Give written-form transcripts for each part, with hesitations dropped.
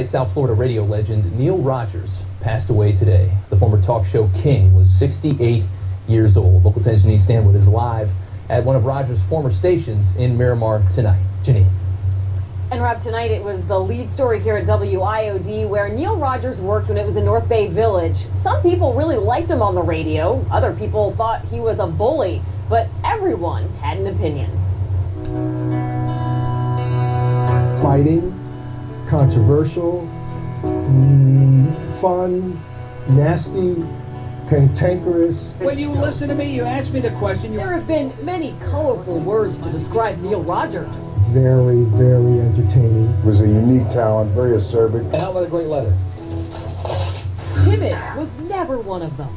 South Florida radio legend Neil Rogers passed away today. The former talk show king was 68 years old. Local 10's Janine Stanwood is live at one of Rogers' former stations in Miramar tonight. Janine. And Rob, tonight it was the lead story here at WIOD where Neil Rogers worked when it was in North Bay Village. Some people really liked him on the radio. Other people thought he was a bully. But everyone had an opinion. Fighting, controversial, fun, nasty, cantankerous. When you listen to me, you ask me the question. There have been many colorful words to describe Neil Rogers. Very, very entertaining. Was a unique talent, very acerbic. And how about a great letter? Timid was never one of them.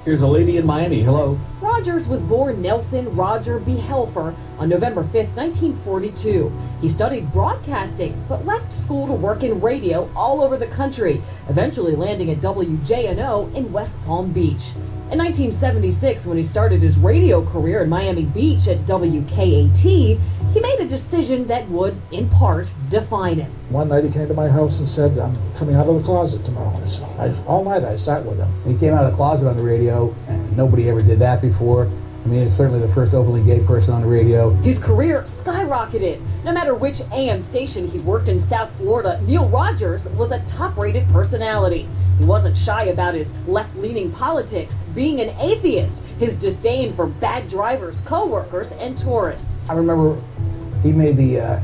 Here's a lady in Miami. Hello. Rogers was born Nelson Roger B. Helfer on November 5th, 1942. He studied broadcasting, but left school to work in radio all over the country, eventually landing at WJNO in West Palm Beach. In 1976, when he started his radio career in Miami Beach at WKAT, he made a decision that would, in part, define him. One night he came to my house and said, "I'm coming out of the closet tomorrow." And so all night I sat with him. He came out of the closet on the radio, and nobody ever did that before. I mean, he's certainly the first openly gay person on the radio. His career skyrocketed. No matter which AM station he worked in South Florida, Neil Rogers was a top-rated personality. He wasn't shy about his left-leaning politics, being an atheist, his disdain for bad drivers, co-workers, and tourists. I remember he made the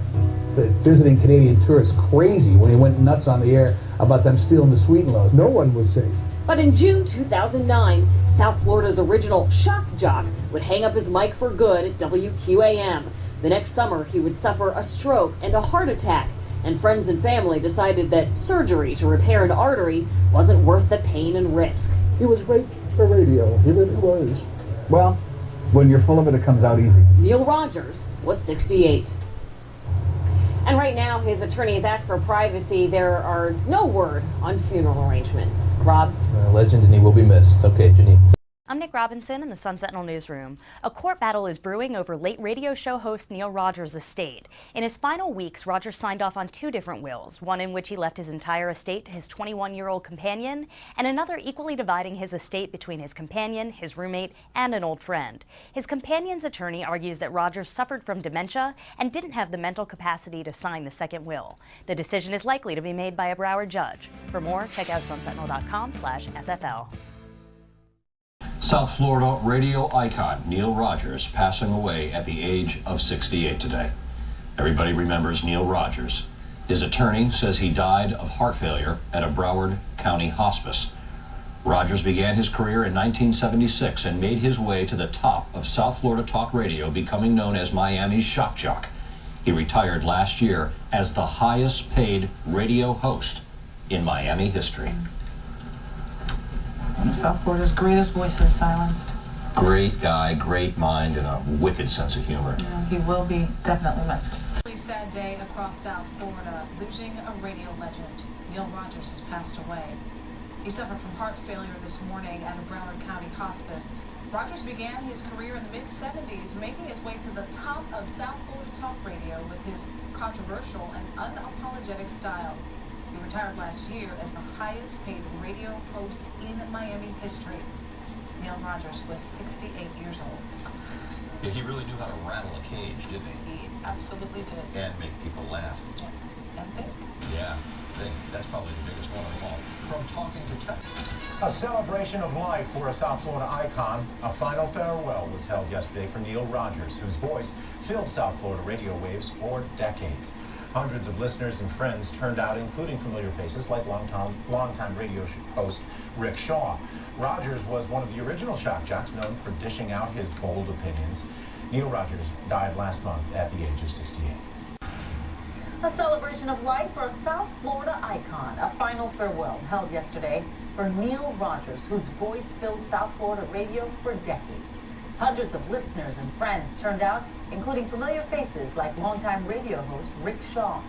visiting Canadian tourists crazy when he went nuts on the air about them stealing the sweet and lows. No one was safe. But in June 2009, South Florida's original shock jock would hang up his mic for good at WQAM. The next summer, he would suffer a stroke and a heart attack, and friends and family decided that surgery to repair an artery wasn't worth the pain and risk. He was great for radio. He really was. Well, when you're full of it, it comes out easy. Neil Rogers was 68. And right now, his attorneys asked for privacy. There are no word on funeral arrangements. Rob? Legend, and he will be missed. Okay, Janine. I'm Nick Robinson in the Sun Sentinel newsroom. A court battle is brewing over late radio show host Neil Rogers' estate. In his final weeks, Rogers signed off on two different wills, one in which he left his entire estate to his 21-year-old companion, and another equally dividing his estate between his companion, his roommate, and an old friend. His companion's attorney argues that Rogers suffered from dementia and didn't have the mental capacity to sign the second will. The decision is likely to be made by a Broward judge. For more, check out sunsentinel.com/SFL. South Florida radio icon Neil Rogers passing away at the age of 68 today. Everybody remembers Neil Rogers. His attorney says he died of heart failure at a Broward County hospice. Rogers began his career in 1976 and made his way to the top of South Florida talk radio, becoming known as Miami's shock jock. He retired last year as the highest paid radio host in Miami history. One of South Florida's greatest voices silenced. Great guy, great mind, and a wicked sense of humor. Yeah, he will be definitely missed. Sad day across South Florida, losing a radio legend. Neil Rogers has passed away. He suffered from heart failure this morning at a Broward County hospice. Rogers began his career in the mid-70s, making his way to the top of South Florida talk radio with his controversial and unapologetic style. He retired last year as the highest paid radio host in Miami history. Neil Rogers was 68 years old. Yeah, he really knew how to rattle a cage, didn't he? He absolutely did. And make people laugh. Yeah, and think. Yeah, that's probably the biggest one of them all. From talking to tech. A celebration of life for a South Florida icon. A final farewell was held yesterday for Neil Rogers, whose voice filled South Florida radio waves for decades. Hundreds of listeners and friends turned out, including familiar faces like longtime radio host Rick Shaw. Rogers was one of the original shock jocks known for dishing out his bold opinions. Neil Rogers died last month at the age of 68. A celebration of life for a South Florida icon. A final farewell held yesterday for Neil Rogers, whose voice filled South Florida radio for decades. Hundreds of listeners and friends turned out, including familiar faces like longtime radio host Rick Shaw.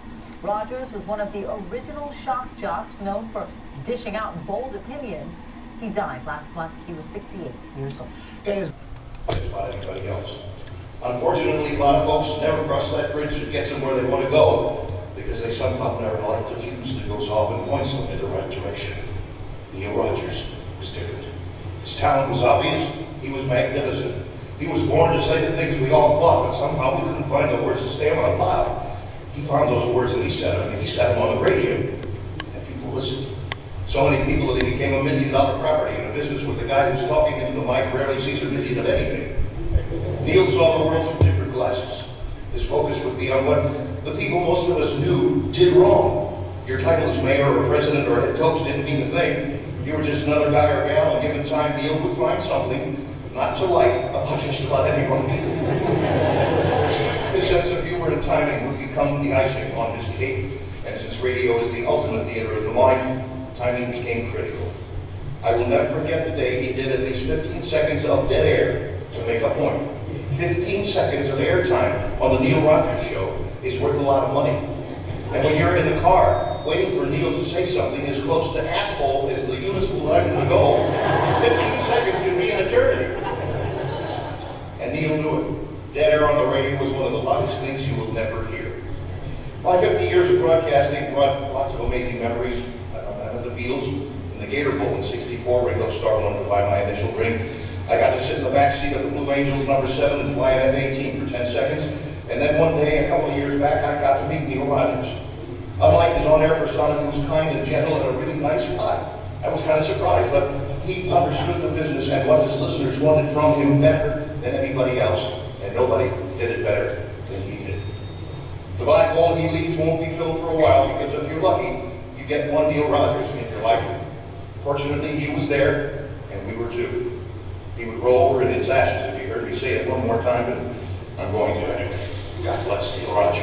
Rogers was one of the original shock jocks known for dishing out bold opinions. He died last month. He was 68 years old. It is about anybody else. Unfortunately, a lot of folks never cross that bridge to get them where they want to go. because they somehow never liked the fuse that goes off and points them in the right direction. Neil Rogers was different. His talent was obvious. He was magnificent. He was born to say the things we all thought, but somehow we couldn't find the words to stay on a file. He found those words and he said them, and he said them on the radio. And people listened. So many people that he became $1 million property in a business with the guy who's talking into the mic rarely sees a million of anything. Neil saw the world through different glasses. His focus would be on what the people most of us knew did wrong. Your title as mayor or president or head coach didn't mean a thing. You were just another guy or gal, and given time, Neil would find something not to like, but just about anyone. His sense of humor and timing would become the icing on his cake. And since radio is the ultimate theater of the mind, timing became critical. I will never forget the day he did at least 15 seconds of dead air to make a point. 15 seconds of airtime on the Neil Rogers Show is worth a lot of money. And when you're in the car, waiting for Neil to say something as close to asshole as the units will let him go, 15 seconds can be an eternity. And Neil knew it. Dead air on the radio was one of the loudest things you will never hear. My 50 years of broadcasting brought lots of amazing memories. I met the Beatles in the Gator Bowl in '64. Ringo Starr wanted to buy my initial ring. I got to sit in the back seat of the Blue Angels #7 and fly an F-18 for 10 seconds. And then one day, a couple of years back, I got to meet Neil Rogers. Unlike his on-air persona, he was kind and gentle and a really nice guy. I was kind of surprised, but he understood the business and what his listeners wanted from him better than anybody else. And nobody did it better than he did. The black hole he leaves won't be filled for a while, because if you're lucky, you get one Neil Rogers in your life. Fortunately, he was there, and we were too. He would roll over in his ashes if you heard me say it one more time, and I'm going to anyway. God bless Neil Rogers.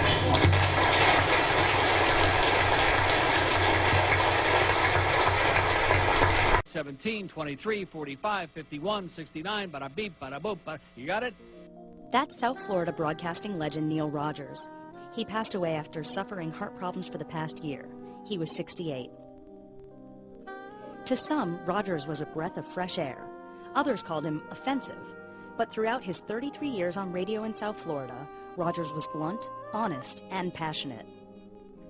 17, 23, 45, 51, 69, bada beep, bada boop, you got it? That's South Florida broadcasting legend Neil Rogers. He passed away after suffering heart problems for the past year. He was 68. To some, Rogers was a breath of fresh air. Others called him offensive. But throughout his 33 years on radio in South Florida, Rogers was blunt, honest, and passionate.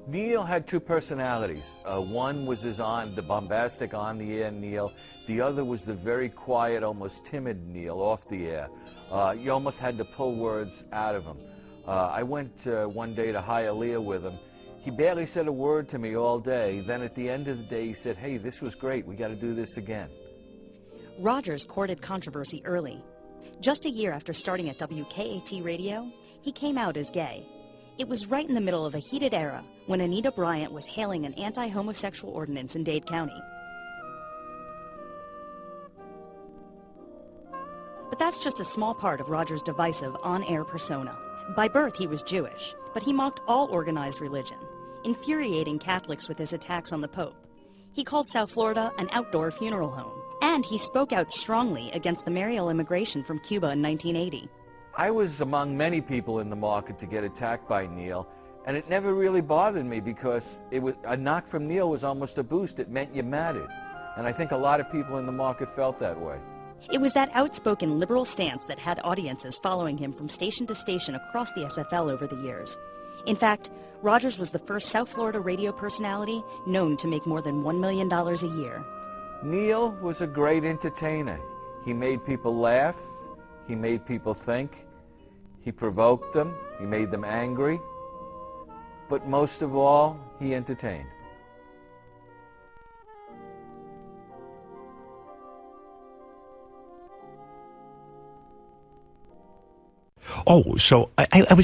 Neil had two personalities. One was the bombastic on-the-air Neil. The other was the very quiet, almost timid Neil off the air. You almost had to pull words out of him. I went one day to Hialeah with him. He barely said a word to me all day. Then at the end of the day, he said, "Hey, this was great. We got to do this again." Rogers courted controversy early. Just a year after starting at WKAT Radio, he came out as gay. It was right in the middle of a heated era when Anita Bryant was hailing an anti-homosexual ordinance in Dade County. But that's just a small part of Rogers' divisive on-air persona. By birth, he was Jewish, but he mocked all organized religion, infuriating Catholics with his attacks on the Pope. He called South Florida an outdoor funeral home, and he spoke out strongly against the Mariel immigration from Cuba in 1980. I was among many people in the market to get attacked by Neil, and it never really bothered me because a knock from Neil was almost a boost. It meant you mattered. And I think a lot of people in the market felt that way. It was that outspoken liberal stance that had audiences following him from station to station across the SFL over the years. In fact, Rogers was the first South Florida radio personality known to make more than $1 million a year. Neil was a great entertainer. He made people laugh. He made people think. He provoked them. He made them angry. But most of all, he entertained. Oh, so I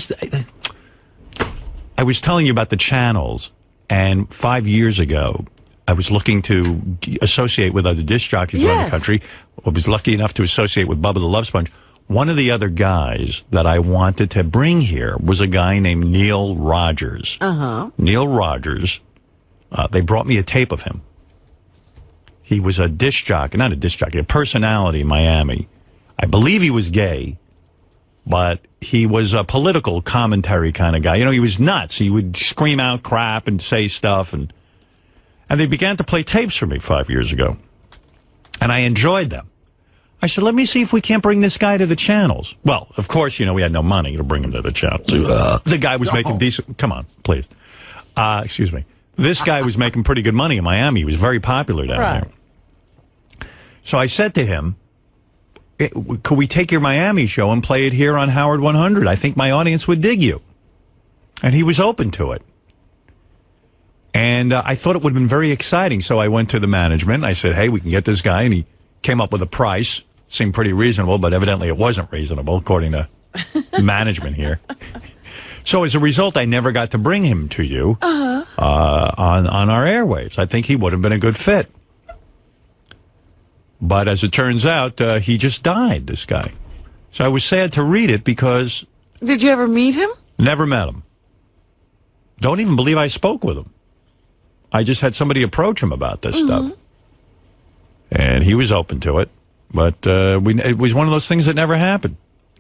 was telling you about the channels, and 5 years ago, I was looking to associate with other disc jockeys around the country. I was lucky enough to associate with Bubba the Love Sponge. One of the other guys that I wanted to bring here was a guy named Neil Rogers. Neil Rogers, they brought me a tape of him. He was a disc jockey, not a disc jockey, a personality in Miami. I believe he was gay, but he was a political commentary kind of guy. You know, he was nuts. He would scream out crap and say stuff, and they began to play tapes for me 5 years ago, and I enjoyed them. I said, let me see if we can't bring this guy to the channels. Well, of course, you know, we had no money to bring him to the channels. The guy was making decent... Come on, please. Excuse me. This guy was making pretty good money in Miami. He was very popular down there. So I said to him, could we take your Miami show and play it here on Howard 100? I think my audience would dig you. And he was open to it. And I thought it would have been very exciting. So I went to the management. I said, hey, we can get this guy. And he came up with a price. Seemed pretty reasonable, but evidently it wasn't reasonable, according to management here. So as a result, I never got to bring him to you on our airwaves. I think he would have been a good fit. But as it turns out, he just died, this guy. So I was sad to read it because... Did you ever meet him? Never met him. Don't even believe I spoke with him. I just had somebody approach him about this stuff. And he was open to it. But it was one of those things that never happened.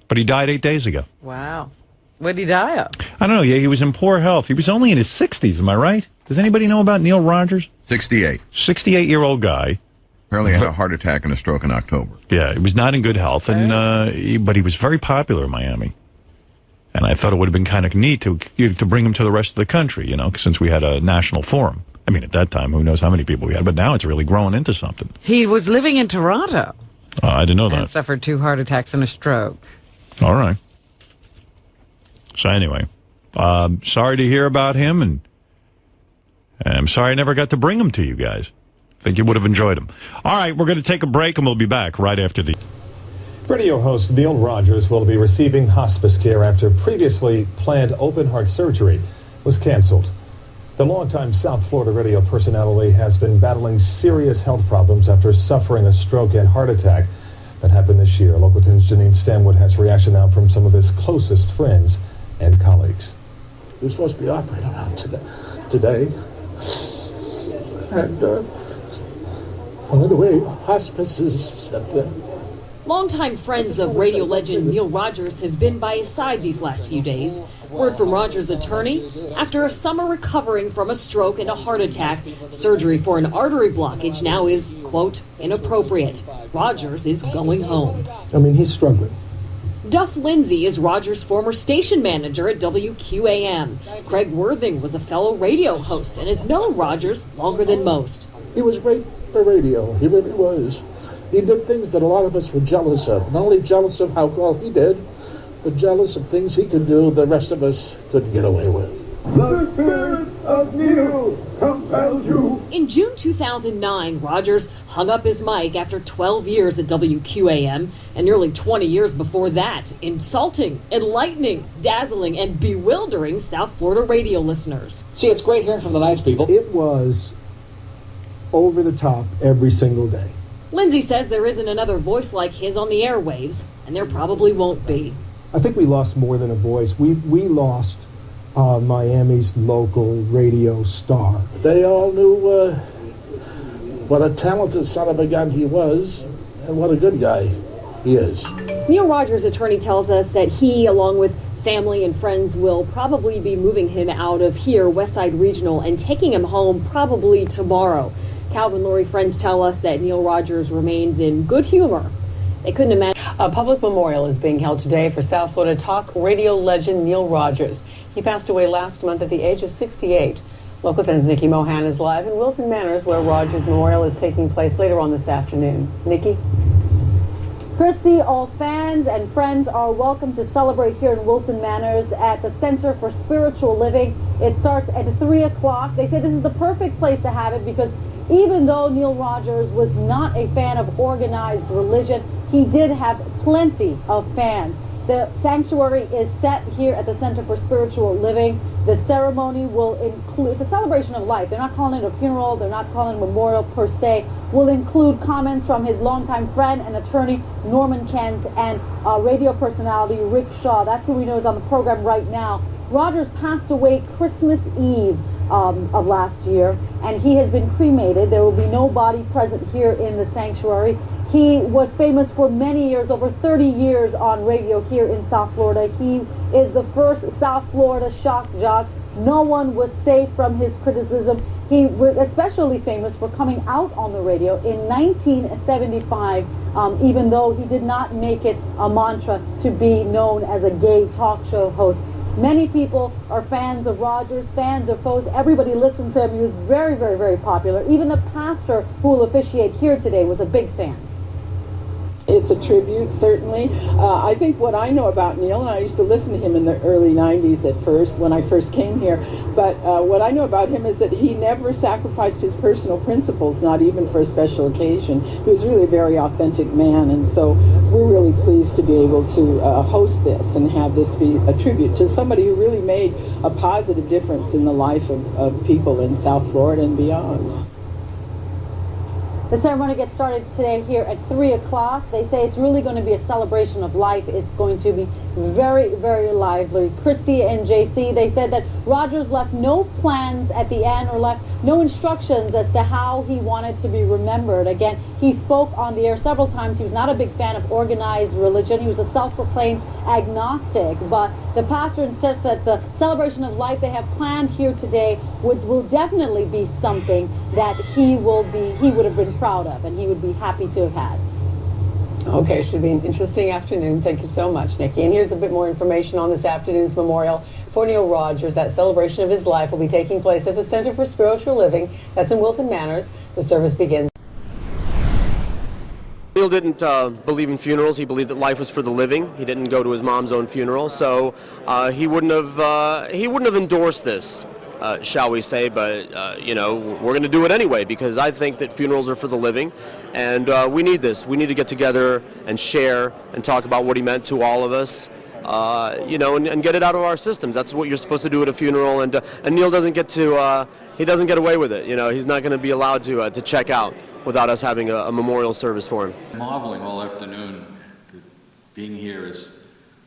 But he died 8 days ago. Wow. What did he die of? I don't know. Yeah, he was in poor health. He was only in his 60s, am I right? Does anybody know about Neil Rogers? 68. 68-year-old guy. Apparently had a heart attack and a stroke in October. Yeah, he was not in good health, and but he was very popular in Miami. And I thought it would have been kind of neat to bring him to the rest of the country, you know, since we had a national forum. I mean, at that time, who knows how many people we had, but now it's really growing into something. He was living in Toronto. I didn't know that. And suffered 2 heart attacks and a stroke. All right. So anyway, sorry to hear about him, and I'm sorry I never got to bring him to you guys. I think you would have enjoyed him. All right, we're going to take a break, and we'll be back right after the... Radio host Neil Rogers will be receiving hospice care after previously planned open-heart surgery was canceled. The longtime South Florida radio personality has been battling serious health problems after suffering a stroke and heart attack that happened this year. Local 10's Janine Stanwood has reaction now from some of his closest friends and colleagues. He was supposed to be operated on today. And one of the way hospice is set in. Longtime friends of radio legend Neil Rogers have been by his side these last few days. Word from Rogers' attorney, after a summer recovering from a stroke and a heart attack, surgery for an artery blockage now is, quote, inappropriate. Rogers is going home. I mean, he's struggling. Duff Lindsay is Rogers' former station manager at WQAM. Craig Worthing was a fellow radio host and has known Rogers longer than most. He was great for radio. He really was. He did things that a lot of us were jealous of. Not only jealous of how well he did, but jealous of things he could do the rest of us couldn't get away with. The spirit of Neil compels you. In June 2009, Rogers hung up his mic after 12 years at WQAM, and nearly 20 years before that, insulting, enlightening, dazzling, and bewildering South Florida radio listeners. See, it's great hearing from the nice people. It was over the top every single day. Lindsay says there isn't another voice like his on the airwaves, and there probably won't be. I think we lost more than a voice. We lost Miami's local radio star. They all knew what a talented son of a gun he was, and what a good guy he is. Neil Rogers' attorney tells us that he, along with family and friends, will probably be moving him out of here, Westside Regional, and taking him home probably tomorrow. Calvin Lurie friends tell us that Neil Rogers remains in good humor. They couldn't imagine. A public memorial is being held today for South Florida talk radio legend Neil Rogers. He passed away last month at the age of 68. Local 10's Nikki Mohan is live in Wilton Manors, where Rogers Memorial is taking place later on this afternoon. Nikki? Christy, all fans and friends are welcome to celebrate here in Wilton Manors at the Center for Spiritual Living. It starts at 3 o'clock. They say this is the perfect place to have it because even though Neil Rogers was not a fan of organized religion, he did have plenty of fans. The sanctuary is set here at the Center for Spiritual Living. The ceremony will include, it's a celebration of life. They're not calling it a funeral, they're not calling it a memorial per se. Will include comments from his longtime friend and attorney Norman Kent and radio personality Rick Shaw. That's who we know is on the program right now. Rogers passed away Christmas Eve of last year, and he has been cremated. There will be no body present here in the sanctuary. He was famous for many years, over 30 years on radio here in South Florida. He is the first South Florida shock jock. No one was safe from his criticism. He was especially famous for coming out on the radio in 1975, even though he did not make it a mantra to be known as a gay talk show host. Many people are fans of Rogers, fans of foes. Everybody listened to him. He was very, very, very popular. Even the pastor who will officiate here today was a big fan. It's a tribute, certainly. I think what I know about Neil, and I used to listen to him in the early 90s at first, when I first came here, but what I know about him is that he never sacrificed his personal principles, not even for a special occasion. He was really a very authentic man, and so we're really pleased to be able to host this and have this be a tribute to somebody who really made a positive difference in the life of people in South Florida and beyond. The ceremony gets started today here at 3 o'clock. They say it's really going to be a celebration of life. It's going to be very, very lively. Christy and JC, they said that Rogers left no plans at the end or left no instructions as to how he wanted to be remembered. Again, he spoke on the air several times. He was not a big fan of organized religion. He was a self-proclaimed agnostic. But the pastor insists that the celebration of life they have planned here today will definitely be something that he would have been proud of and he would be happy to have had. Okay, should be an interesting afternoon. Thank you so much, Nikki. And here's a bit more information on this afternoon's memorial for Neil Rogers. That celebration of his life will be taking place at the Center for Spiritual Living. That's in Wilton Manors. The service begins. Neil didn't believe in funerals. He believed that life was for the living. He didn't go to his mom's own funeral, so he wouldn't have endorsed this, shall we say. But you know, we're going to do it anyway because I think that funerals are for the living, and we need this. We need to get together and share and talk about what he meant to all of us. You know, and get it out of our systems. That's what you're supposed to do at a funeral, and Neil doesn't get to. He doesn't get away with it. You know, he's not going to be allowed to check out without us having a memorial service for him. Marveling all afternoon. Being here is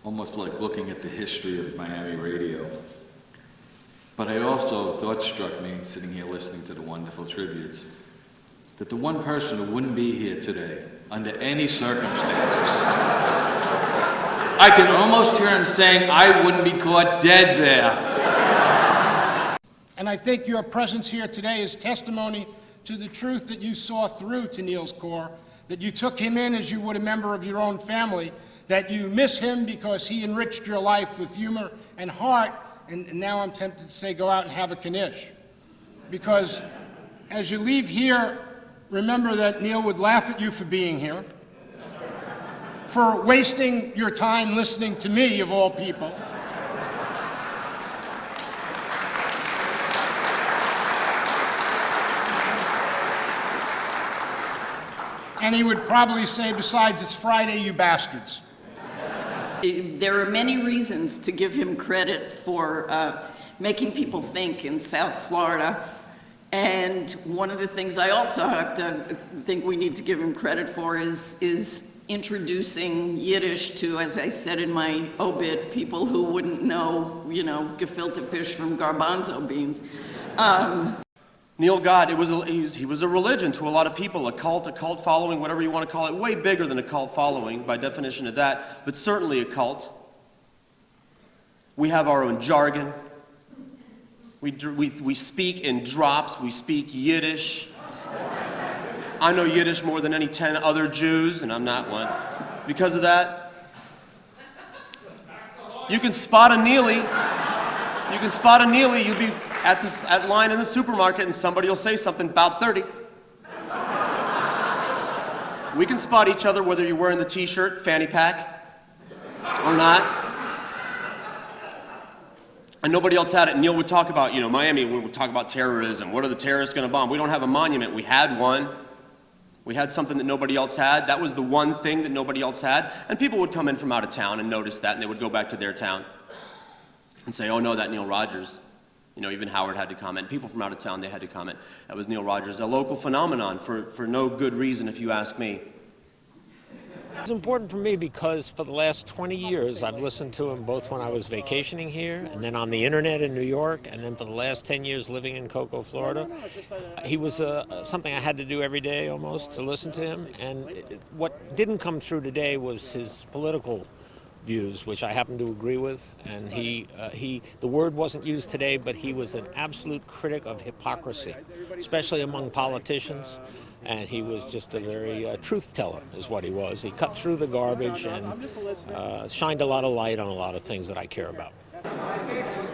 almost like looking at the history of Miami radio. But I also, thought struck me, sitting here listening to the wonderful tributes, that the one person who wouldn't be here today, under any circumstances, I can almost hear him saying, I wouldn't be caught dead there. And I think your presence here today is testimony to the truth that you saw through to Neil's core, that you took him in as you would a member of your own family, that you miss him because he enriched your life with humor and heart, and now I'm tempted to say go out and have a knish. Because as you leave here, remember that Neil would laugh at you for being here, for wasting your time listening to me, of all people. And he would probably say, besides, it's Friday, you bastards. There are many reasons to give him credit for making people think in South Florida. And one of the things I also have to think we need to give him credit for is introducing Yiddish to, as I said in my obit, people who wouldn't know, you know, gefilte fish from garbanzo beans. Neil God, he was a religion to a lot of people, a cult following, whatever you want to call it, way bigger than a cult following by definition of that, but certainly a cult. We have our own jargon. We speak in drops. We speak Yiddish. I know Yiddish more than any 10 other Jews, and I'm not one. Because of that, you can spot a Neely. You can spot a Neely. You'll be at line in the supermarket, and somebody will say something about 30. We can spot each other whether you're wearing the T-shirt, fanny pack, or not. And nobody else had it. Neil would talk about, you know, Miami, we would talk about terrorism. What are the terrorists going to bomb? We don't have a monument. We had one. We had something that nobody else had. That was the one thing that nobody else had. And people would come in from out of town and notice that, and they would go back to their town and say, oh, no, that Neil Rogers. You know, even Howard had to comment. People from out of town, they had to comment. That was Neil Rogers, a local phenomenon for no good reason, if you ask me. It's important for me because for the last 20 years, I've listened to him both when I was vacationing here and then on the internet in New York, and then for the last 10 years living in Cocoa, Florida. He was something I had to do every day almost to listen to him, and what didn't come through today was his political views, which I happen to agree with, and the word wasn't used today, but he was an absolute critic of hypocrisy, especially among politicians, and he was just a very truth teller is what he was. He cut through the garbage and shined a lot of light on a lot of things that I care about. My faith is